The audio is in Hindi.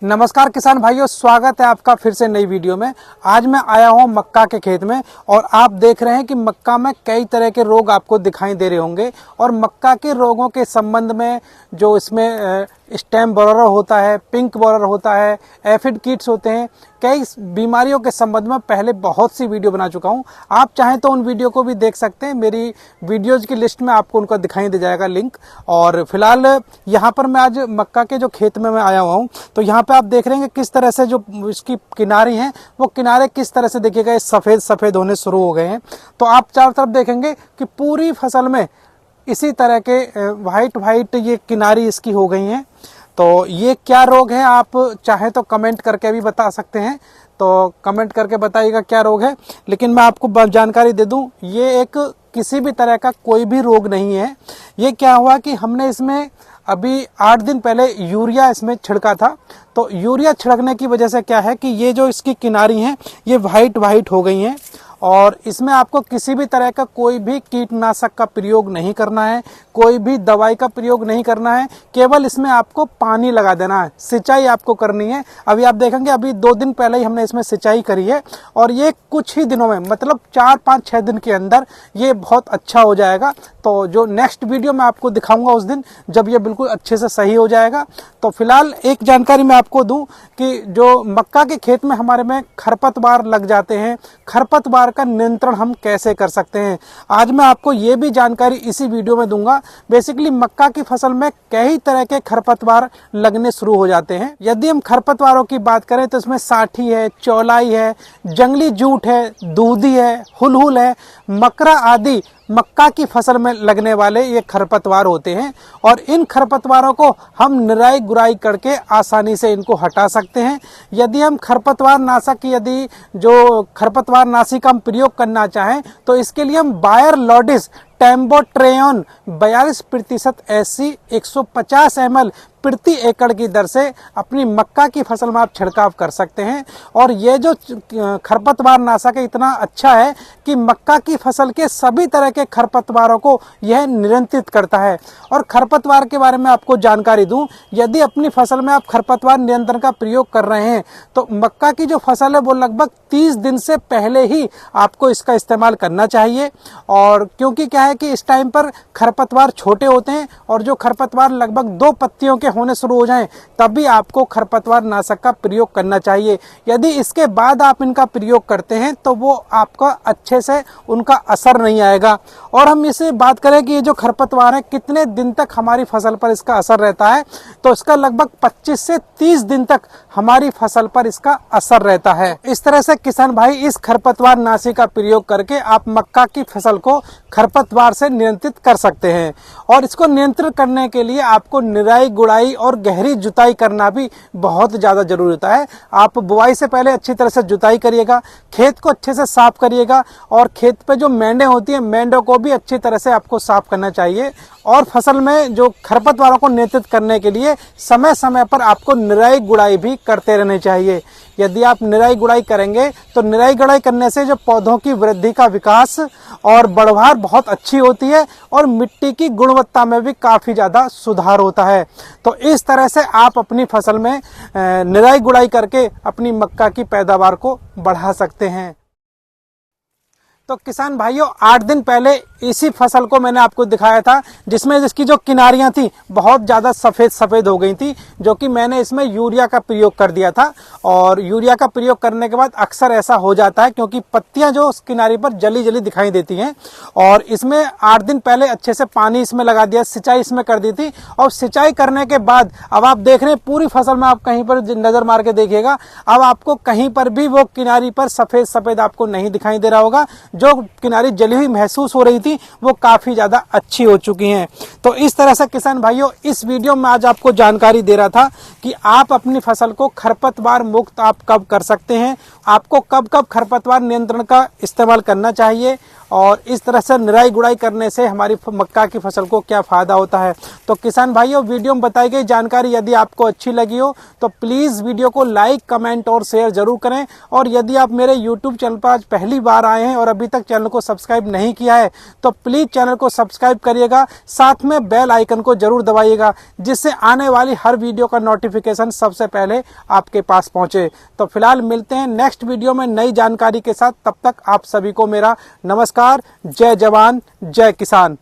नमस्कार किसान भाइयों, स्वागत है आपका फिर से नई वीडियो में। आज मैं आया हूं मक्का के खेत में और आप देख रहे हैं कि मक्का में कई तरह के रोग आपको दिखाई दे रहे होंगे। और मक्का के रोगों के संबंध में जो इसमें स्टेम बोरर होता है, पिंक बोरर होता है, एफिड कीट्स होते हैं, कई बीमारियों के संबंध में पहले बहुत सी वीडियो बना चुका हूं। आप चाहें तो उन वीडियो को भी देख सकते हैं, मेरी वीडियोज की लिस्ट में आपको उनका दिखाई दे जाएगा लिंक। और फिलहाल यहाँ पर मैं आज मक्का के जो खेत में मैं आया हुआ हूँ, तो यहाँ पे आप देख रहे हैं किस तरह से जो इसकी किनारी हैं वो किनारे किस तरह से देखिएगा सफ़ेद सफ़ेद होने शुरू हो गए हैं। तो आप चारों तरफ देखेंगे कि पूरी फसल में इसी तरह के वाइट ये किनारी इसकी हो गई हैं। तो ये क्या रोग है, आप चाहे तो कमेंट करके भी बता सकते हैं, तो कमेंट करके बताइएगा क्या रोग है। लेकिन मैं आपको जानकारी दे दूं, ये एक किसी भी तरह का कोई भी रोग नहीं है। ये क्या हुआ कि हमने इसमें अभी 8 दिन पहले यूरिया इसमें छिड़का था। तो यूरिया छिड़कने की वजह से क्या है कि ये जो इसकी किनारी हैं ये वाइट हो गई हैं। और इसमें आपको किसी भी तरह का कोई भी कीटनाशक का प्रयोग नहीं करना है, कोई भी दवाई का प्रयोग नहीं करना है, केवल इसमें आपको पानी लगा देना है, सिंचाई आपको करनी है। अभी आप देखेंगे अभी 2 दिन पहले ही हमने इसमें सिंचाई करी है और ये कुछ ही दिनों में, मतलब 4, 5, 6 दिन के अंदर ये बहुत अच्छा हो जाएगा। तो जो नेक्स्ट वीडियो मैं आपको दिखाऊंगा उस दिन जब ये बिल्कुल अच्छे से सही हो जाएगा। तो फिलहाल एक जानकारी मैं आपको दूं कि जो मक्का के खेत में हमारे में खरपतवार लग जाते हैं, खरपतवार का नियंत्रण हम कैसे कर सकते हैं, आज मैं आपको ये भी जानकारी इसी वीडियो में दूंगा। बेसिकली मक्का की फसल में कई तरह के खरपतवार लगने शुरू हो जाते हैं। यदि हम खरपतवारों की बात करें तो इसमें साठी है, चौलाई है, जंगली जूट है, दूधी है, हुलहुल है, मकरा आदि मक्का की फसल में लगने वाले ये खरपतवार होते हैं। और इन खरपतवारों को हम निराई गुड़ाई करके आसानी से इनको हटा सकते हैं। यदि हम खरपतवार नाशक जो खरपतवार नाशी का हम प्रयोग करना चाहें तो इसके लिए हम बायर लॉडिस टेम्बोट्रेयन 42% SC 150 ml प्रति एकड़ की दर से अपनी मक्का की फसल में आप छिड़काव कर सकते हैं। और ये जो खरपतवार नाशक है इतना अच्छा है कि मक्का की फसल के सभी तरह के खरपतवारों को यह नियंत्रित करता है। और खरपतवार के बारे में आपको जानकारी दूं, यदि अपनी फसल में आप खरपतवार नियंत्रण का प्रयोग कर रहे हैं तो मक्का की जो फसल है वो लगभग 30 दिन से पहले ही आपको इसका इस्तेमाल करना चाहिए। और क्योंकि क्या है कि इस टाइम पर खरपतवार छोटे होते हैं और जो खरपतवार लगभग 2 पत्तियों के होने शुरू हो जाएं तभी आपको खरपतवार नाशक का प्रयोग करना चाहिए। यदि इसके बाद आप इनका प्रयोग करते हैं तो वो आपका अच्छे से उनका असर नहीं आएगा। और हम इसे बात करें कि ये जो खरपतवार है कितने दिन तक हमारी फसल पर इसका असर रहता है, तो इसका लगभग 25 से 30 दिन तक हमारी फसल पर इसका असर रहता है। इस तरह से किसान भाई इस खरपतवार नाशी का प्रयोग करके आप मक्का की फसल को खरपतवार से नियंत्रित कर सकते हैं। और इसको नियंत्रित करने के लिए आपको निराई गुड़ाई और गहरी जुताई करना भी बहुत ज्यादा जरूरी होता है। आप बुआई से पहले अच्छी तरह से जुताई करिएगा, खेत को अच्छे से साफ करिएगा और खेत पे जो मेंढे होती है मेंढों को भी अच्छी तरह से आपको साफ करना चाहिए। और फसल में जो खरपतवारों को नियंत्रित करने के लिए समय समय पर आपको निराई गुड़ाई भी करते रहने चाहिए। यदि आप निराई गुड़ाई करेंगे तो निराई गुड़ाई करने से जो पौधों की वृद्धि का विकास और बढ़वार बहुत अच्छी होती है और मिट्टी की गुणवत्ता में भी काफ़ी ज़्यादा सुधार होता है। तो इस तरह से आप अपनी फसल में निराई गुड़ाई करके अपनी मक्का की पैदावार को बढ़ा सकते हैं। तो किसान भाइयों 8 दिन पहले इसी फसल को मैंने आपको दिखाया था जिसमें इसकी जो किनारियां थी बहुत ज़्यादा सफ़ेद हो गई थी, जो कि मैंने इसमें यूरिया का प्रयोग कर दिया था। और यूरिया का प्रयोग करने के बाद अक्सर ऐसा हो जाता है क्योंकि पत्तियां जो उस किनारी पर जली दिखाई देती हैं। और इसमें 8 दिन पहले अच्छे से पानी इसमें लगा दिया, सिंचाई इसमें कर दी थी। और सिंचाई करने के बाद अब आप देख रहे हैं पूरी फसल में, आप कहीं पर नज़र मार के देखिएगा, अब आपको कहीं पर भी वो किनारी पर सफ़ेद आपको नहीं दिखाई दे रहा होगा। जो किनारी जली हुई महसूस हो रही थी वो काफी ज्यादा अच्छी हो चुकी हैं। तो इस तरह से किसान भाइयों इस वीडियो में आज आपको जानकारी दे रहा था कि आप अपनी फसल को खरपतवार मुक्त आप कब कर सकते हैं, आपको कब खरपतवार नियंत्रण का इस्तेमाल करना चाहिए और इस तरह से निराई गुड़ाई करने से हमारी मक्का की फसल को क्या फायदा होता है। तो किसान भाइयों वीडियो में बताई गई जानकारी यदि आपको अच्छी लगी हो तो प्लीज़ वीडियो को लाइक, कमेंट और शेयर जरूर करें। और यदि आप मेरे यूट्यूब चैनल पर आज पहली बार आए हैं और अभी तक चैनल को सब्सक्राइब नहीं किया है तो प्लीज चैनल को सब्सक्राइब करिएगा, साथ में बेल आइकन को जरूर दबाइएगा, जिससे आने वाली हर वीडियो का नोटिफिकेशन सबसे पहले आपके पास पहुंचे। तो फिलहाल मिलते हैं नेक्स्ट वीडियो में नई जानकारी के साथ। तब तक आप सभी को मेरा नमस्कार। जय जवान जय किसान।